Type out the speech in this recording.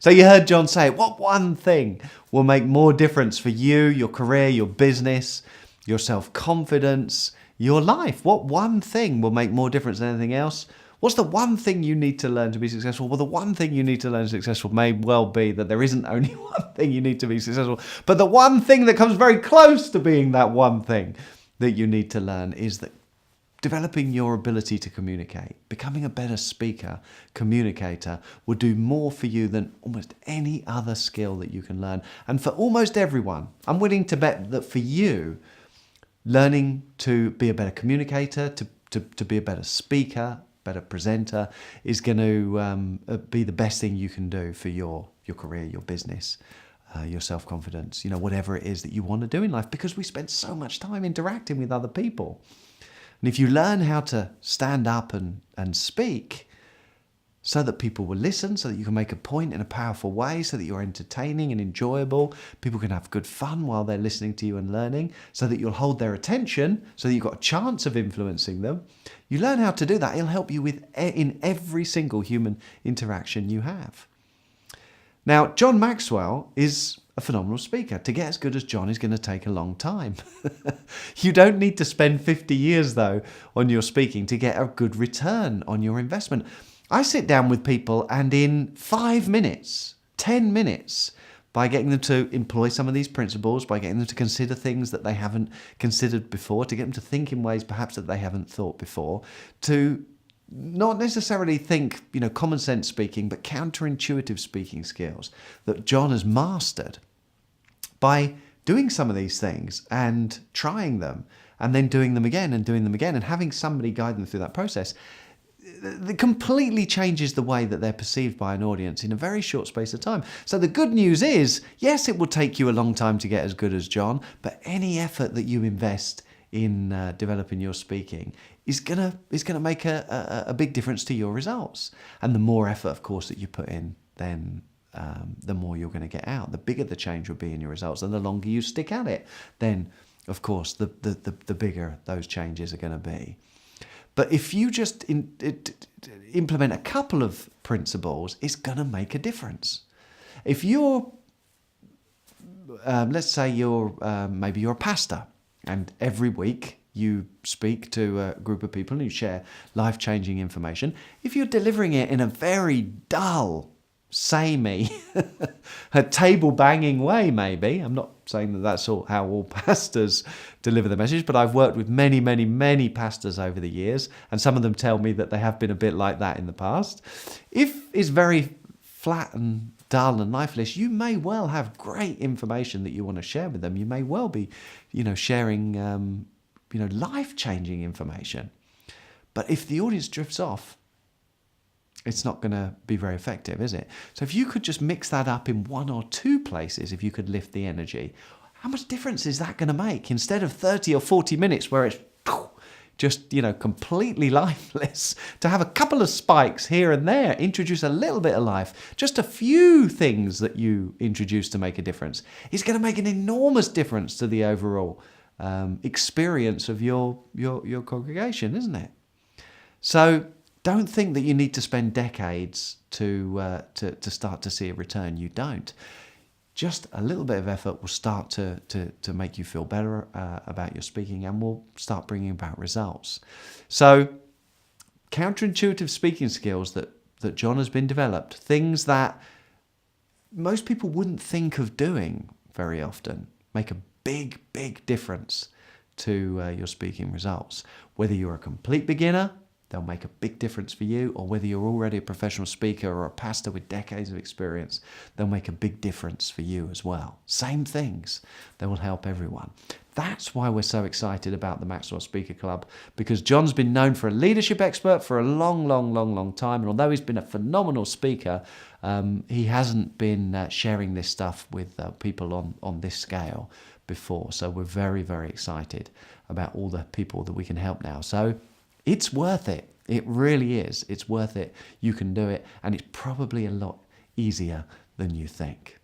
So you heard John say, what one thing will make more difference for you, your career, your business, your self-confidence, your life? What one thing will make more difference than anything else? What's the one thing you need to learn to be successful? Well, the one thing you need to learn to be successful may well be that there isn't only one thing you need to be successful, but the one thing that comes very close to being that one thing that you need to learn is that developing your ability to communicate, becoming a better speaker, communicator, will do more for you than almost any other skill that you can learn. And for almost everyone, I'm willing to bet that for you, learning to be a better communicator, to be a better speaker, better presenter, is going to be the best thing you can do for your career, your business, your self-confidence, whatever it is that you want to do in life, because we spend so much time interacting with other people. And if you learn how to stand up and speak so that people will listen, so that you can make a point in a powerful way, so that you're entertaining and enjoyable, people can have good fun while they're listening to you and learning, so that you'll hold their attention, so that you've got a chance of influencing them. You learn how to do that, it'll help you in every single human interaction you have. Now, John Maxwell is a phenomenal speaker. To get as good as John is going to take a long time. You don't need to spend 50 years, though, on your speaking to get a good return on your investment. I sit down with people and in 5 minutes, 10 minutes, by getting them to employ some of these principles, by getting them to consider things that they haven't considered before, to get them to think in ways perhaps that they haven't thought before, to not necessarily think, common sense speaking, but counterintuitive speaking skills that John has mastered by doing some of these things and trying them and then doing them again and having somebody guide them through that process. It completely changes the way that they're perceived by an audience in a very short space of time. So the good news is, yes, it will take you a long time to get as good as John, but any effort that you invest in developing your speaking is gonna make a big difference to your results. And the more effort, of course, that you put in, then the more you're going to get out. The bigger the change will be in your results, and the longer you stick at it, then, of course, the bigger those changes are going to be. But if you just implement a couple of principles, it's going to make a difference. If you're, let's say maybe you're a pastor, and every week you speak to a group of people and you share life-changing information. If you're delivering it in a very dull, samey, a table-banging way, maybe. I'm not saying that that's how all pastors deliver the message, but I've worked with many, many, many pastors over the years, and some of them tell me that they have been a bit like that in the past. If it's very flat and dull and lifeless, you may well have great information that you want to share with them. You may well be, sharing, life-changing information. But if the audience drifts off, it's not going to be very effective, is it? So if you could just mix that up in one or two places, if you could lift the energy, how much difference is that going to make? Instead of 30 or 40 minutes where it's just, completely lifeless, to have a couple of spikes here and there, introduce a little bit of life, just a few things that you introduce to make a difference, is going to make an enormous difference to the overall experience of your congregation, isn't it? So don't think that you need to spend decades to start to see a return. You don't. Just a little bit of effort will start to make you feel better about your speaking, and will start bringing about results. So counterintuitive speaking skills that John has been developed, things that most people wouldn't think of doing very often, make a big, big difference to your speaking results. Whether you're a complete beginner, they'll make a big difference for you, or whether you're already a professional speaker or a pastor with decades of experience, they'll make a big difference for you as well. Same things. They will help everyone. That's why we're so excited about the Maxwell Speaker Club, because John's been known for a leadership expert for a long, long, long, long time. And although he's been a phenomenal speaker, he hasn't been sharing this stuff with people on this scale before. So we're very, very excited about all the people that we can help now. So it's worth it. It really is. It's worth it. You can do it. And it's probably a lot easier than you think.